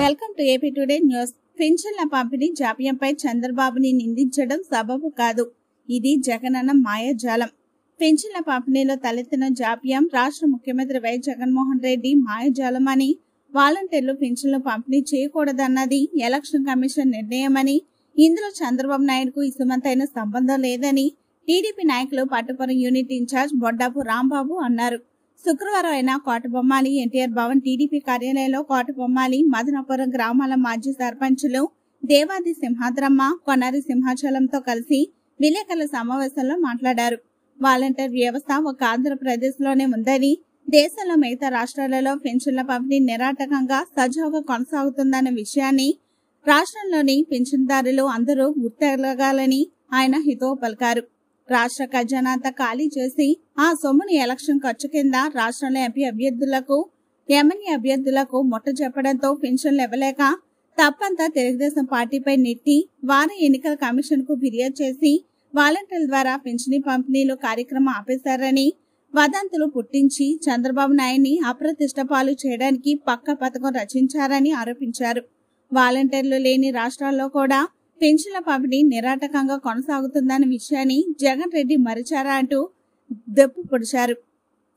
Welcome to AP today news. పెన్షన్ల పంపిణీ జాప్యంపై చంద్రబాబుని నిందించడం సబబు కాదు. ఇది జగనన్న మాయాజాలం. పెన్షన్ల పంపిణీలో తలెత్తిన జాప్యం రాష్ట్ర ముఖ్యమంత్రి వై జగన్మోహన్ రెడ్డి మాయాజాలం అని, వాలంటీర్లు పెన్షన్లు పంపిణీ చేయకూడదన్నది ఎలక్షన్ కమిషన్ నిర్ణయమని, ఇందులో చంద్రబాబు నాయుడుకు ఇసుమంతైన సంబంధం లేదని టీడీపీ నాయకులు పట్టుపురం యూనిట్ ఇన్ఛార్జ్ బొడ్డాపు రాంబాబు అన్నారు. శుక్రవారం ఆయన కోటబొమ్మాలి ఎన్టీఆర్ భవన్ టీడీపీ కార్యాలయంలో కోటబొమ్మాలి, మదనపురం గ్రామాల మాజీ సర్పంచులు దేవాది సింహాద్రమ్మ, కొనారి సింహాచలంతో కలిసి విలేకరుల సమావేశంలో మాట్లాడారు. వాలంటీర్ వ్యవస్థ ఒక ఆంధ్రప్రదేశ్ లోనే ఉందని, దేశంలో మిగతా రాష్ట్రాలలో పెన్షన్ల పంపిణీ నిరాటకంగా సజావుగా కొనసాగుతుందన్న విషయాన్ని రాష్ట్రంలోని పెన్షన్దారులు అందరూ గుర్తెరగాలని ఆయన హితవు పలికారు. రాష్ట్ర ఖజానాంతా ఖాళీ చేసి ఆ సొమ్ముని ఎలక్షన్ ఖర్చు కింద రాష్ట్రంలో ఎంపీ అభ్యర్థులకు, ఎమ్మెల్యే అభ్యర్థులకు ముట్ట చెప్పడంతో పెన్షన్లు ఇవ్వలేక తప్పంతా తెలుగుదేశం పార్టీపై నెట్టి వారి ఎన్నికల కమిషన్ కు ఫిర్యాదు చేసి వాలంటీర్ల ద్వారా పెన్షన్ పంపిణీలు కార్యక్రమం ఆపేశారని, వదంతులు పుట్టించి చంద్రబాబు నాయుడిని అప్రతిష్ట పాలు చేయడానికి పక్క పథకం రచించారని ఆరోపించారు. వాలంటీర్లు లేని రాష్ట్రాల్లో కూడా పెన్షన్ల పంపిణీ నిరాటకంగా కొనసాగుతుందన్న విషయాన్ని జగన్ రెడ్డి మరిచారా అంటూ దెప్పు పొడిచారు.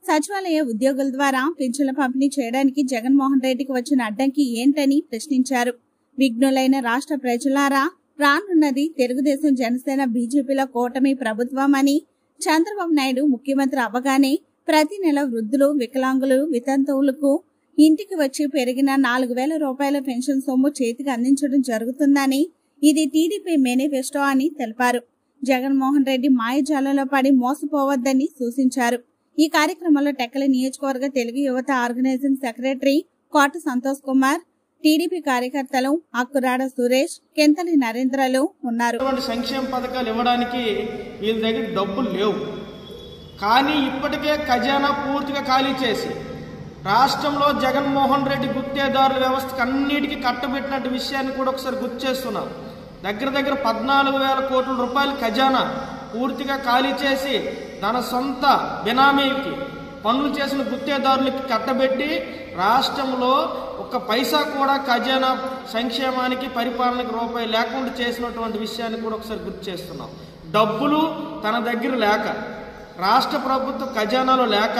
సచివాలయ ఉద్యోగుల ద్వారా పెన్షన్ల పంపిణీ చేయడానికి జగన్మోహన్ రెడ్డికి వచ్చిన అడ్డంకి ఏంటని ప్రశ్నించారు. విఘ్నులైన రాష్ట్ర ప్రజలారా, రానున్నది తెలుగుదేశం, జనసేన, బీజేపీల కూటమి ప్రభుత్వం అని, చంద్రబాబు నాయుడు ముఖ్యమంత్రి అవ్వగానే ప్రతి నెల వృద్ధులు, వికలాంగులు, వితంతువులకు ఇంటికి వచ్చి పెరిగిన 4,000 రూపాయల పెన్షన్ సొమ్ము చేతికి అందించడం జరుగుతుందని, ఇది టీడీపీ మేనిఫెస్టో అని తెలిపారు. జగన్మోహన్ రెడ్డి మాయజాలంలో పడి మోసపోవద్దని సూచించారు. ఈ కార్యక్రమంలో టెక్కలి నియోజకవర్గ తెలుగు యువత ఆర్గనైజింగ్ సెక్రటరీ కోట సంతోష్ కుమార్, టీడీపీ కార్యకర్తలు అక్కురాడ సురేష్, కెంతలి నరేంద్రలు ఉన్నారు. సంక్షేమ పథకాలు ఇవ్వడానికి వీళ్ళ దగ్గర డబ్బులు లేవు, కానీ ఇప్పటికే ఖజానా పూర్తిగా ఖాళీ చేసి రాష్ట్రంలో జగన్మోహన్ రెడ్డి గుత్తేదారుల వ్యవస్థకు అన్నిటికీ కట్టబెట్టినట్టు విషయాన్ని కూడా ఒకసారి గుర్తు చేస్తున్నాం. దగ్గర 14,000 కోట్ల రూపాయల ఖజానా పూర్తిగా ఖాళీ చేసి తన సొంత బినామీకి పనులు చేసిన గుత్తేదారులకి కట్టబెట్టి రాష్ట్రంలో ఒక్క పైసా కూడా ఖజానా సంక్షేమానికి, పరిపాలనకి రూపాయి లేకుండా చేసినటువంటి విషయాన్ని కూడా ఒకసారి గుర్తు చేస్తున్నాం. డబ్బులు తన దగ్గర లేక, రాష్ట్ర ప్రభుత్వ ఖజానాలో లేక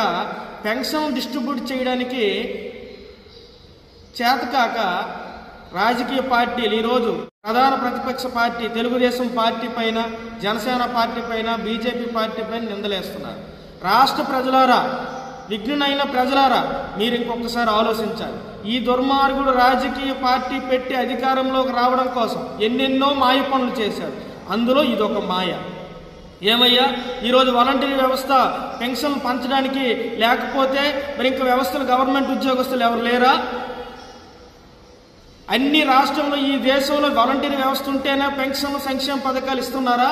పెన్షన్ డిస్ట్రిబ్యూట్ చేయడానికి చేతకాక రాజకీయ పార్టీలు ఈరోజు ప్రధాన ప్రతిపక్ష పార్టీ తెలుగుదేశం పార్టీ పైన, జనసేన పార్టీ పైన, బీజేపీ పార్టీ పైన నిందలేస్తున్నారు. రాష్ట్ర ప్రజలారా, విఘ్నులైన ప్రజలారా, మీరు ఇంకొకసారి ఆలోచించాలి. ఈ దుర్మార్గుడు రాజకీయ పార్టీ పెట్టి అధికారంలోకి రావడం కోసం ఎన్నెన్నో మాయ పనులు చేశాడు. అందులో ఇదొక మాయ. ఏమయ్యా, ఈరోజు వాలంటీర్ వ్యవస్థ పెన్షన్ పంచడానికి లేకపోతే మరి ఇంకా వ్యవస్థలు, గవర్నమెంట్ ఉద్యోగస్తులు ఎవరు లేరా? అన్ని రాష్ట్రంలో, ఈ దేశంలో వాలంటీర్ వ్యవస్థ ఉంటేనే పెన్షన్, సంక్షేమ పథకాలు ఇస్తున్నారా?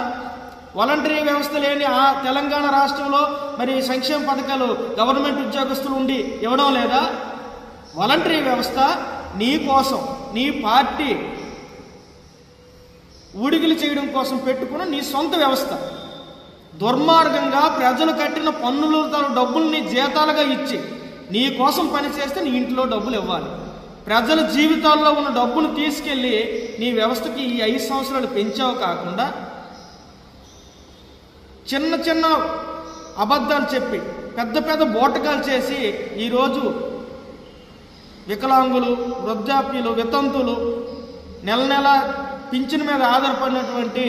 వాలంటీర్ వ్యవస్థ లేని ఆ తెలంగాణ రాష్ట్రంలో మరి సంక్షేమ పథకాలు గవర్నమెంట్ ఉద్యోగస్తులు ఉండి ఇవ్వడం లేదా? వాలంటీర్ వ్యవస్థ నీ కోసం, నీ పార్టీ ఊడిగిలు చేయడం కోసం పెట్టుకున్న నీ సొంత వ్యవస్థ. దుర్మార్గంగా ప్రజలు కట్టిన పన్నులు, తన డబ్బుల్ని జీతాలుగా ఇచ్చి నీ కోసం పనిచేస్తే నీ ఇంట్లో డబ్బులు ఇవ్వాలి. ప్రజల జీవితాల్లో ఉన్న డబ్బును తీసుకెళ్ళి నీ వ్యవస్థకి ఈ 5 సంవత్సరాలు పెంచావు కాకుండా చిన్న చిన్న అబద్ధాలు చెప్పి పెద్ద పెద్ద బోటకాలు చేసి ఈరోజు వికలాంగులు, వృద్ధాప్యులు, వితంతులు, నెల నెల పింఛన్ మీద ఆధారపడినటువంటి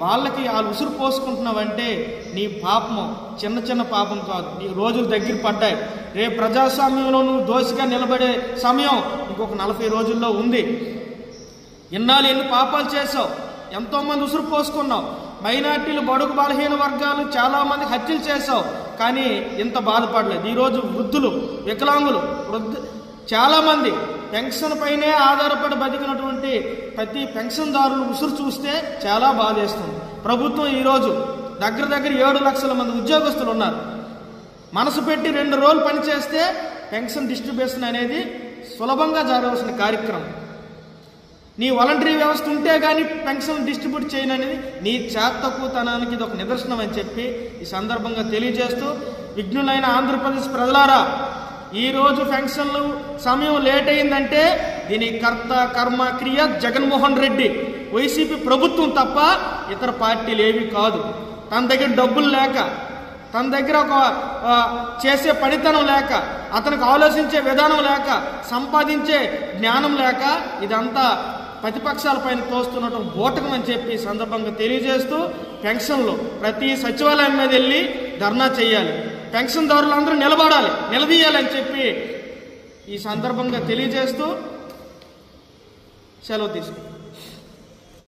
వాళ్ళకి వాళ్ళు ఉసురు పోసుకుంటున్నావంటే నీ పాపం చిన్న చిన్న పాపం కాదు. నీ రోజులు దగ్గర పడ్డాయి. రేపు ప్రజాస్వామ్యంలో నువ్వు దోషిగా నిలబడే సమయం ఇంకొక 40 రోజుల్లో ఉంది. ఇన్నాళ్ళు ఎన్ని పాపాలు చేసావు, ఎంతోమంది ఉసురు పోసుకున్నావు. మైనార్టీలు, బడుగు బలహీన వర్గాలు చాలామంది హత్యలు చేసావు, కానీ ఇంత బాధపడలేదు. ఈరోజు వృద్ధులు, వికలాంగులు, చాలామంది పెన్షన్ పైనే ఆధారపడి బతికినటువంటి ప్రతి పెన్షన్దారులు ఉసురు చూస్తే చాలా బాధేస్తుంది. ప్రభుత్వం ఈరోజు దగ్గర 7 లక్షల మంది ఉద్యోగస్తులు ఉన్నారు. మనసు పెట్టి 2 రోజులు పనిచేస్తే పెన్షన్ డిస్ట్రిబ్యూషన్ అనేది సులభంగా జరగవలసిన కార్యక్రమం. నీ వాలంటరీ వ్యవస్థ ఉంటే కానీ పెన్షన్ డిస్ట్రిబ్యూట్ చేయననేది నీ చేతక్కుతనానికి ఇది ఒక నిదర్శనం అని చెప్పి ఈ సందర్భంగా తెలియజేస్తూ, విఘ్నులైన ఆంధ్రప్రదేశ్ ప్రజలారా, ఈ రోజు పెన్షన్లు సమయం లేట్ అయిందంటే దీని కర్త కర్మ క్రియ జగన్మోహన్ రెడ్డి, వైసీపీ ప్రభుత్వం తప్ప ఇతర పార్టీలు ఏవి కాదు. తన దగ్గర డబ్బులు లేక, తన దగ్గర ఒక చేసే పనితనం లేక, అతనికి ఆలోచించే విధానం లేక, సంపాదించే జ్ఞానం లేక ఇదంతా ప్రతిపక్షాలపైన తోస్తున్నట్టు బోటకం అని చెప్పి సందర్భంగా తెలియజేస్తూ, పెన్షన్లు ప్రతి సచివాలయం మీద వెళ్ళి ధర్నా చేయాలి, పెన్షన్దారులందరూ నిలబడాలి, నిలదీయాలని చెప్పి ఈ సందర్భంగా తెలియజేస్తూ సెలవు తీసుకుంటాం.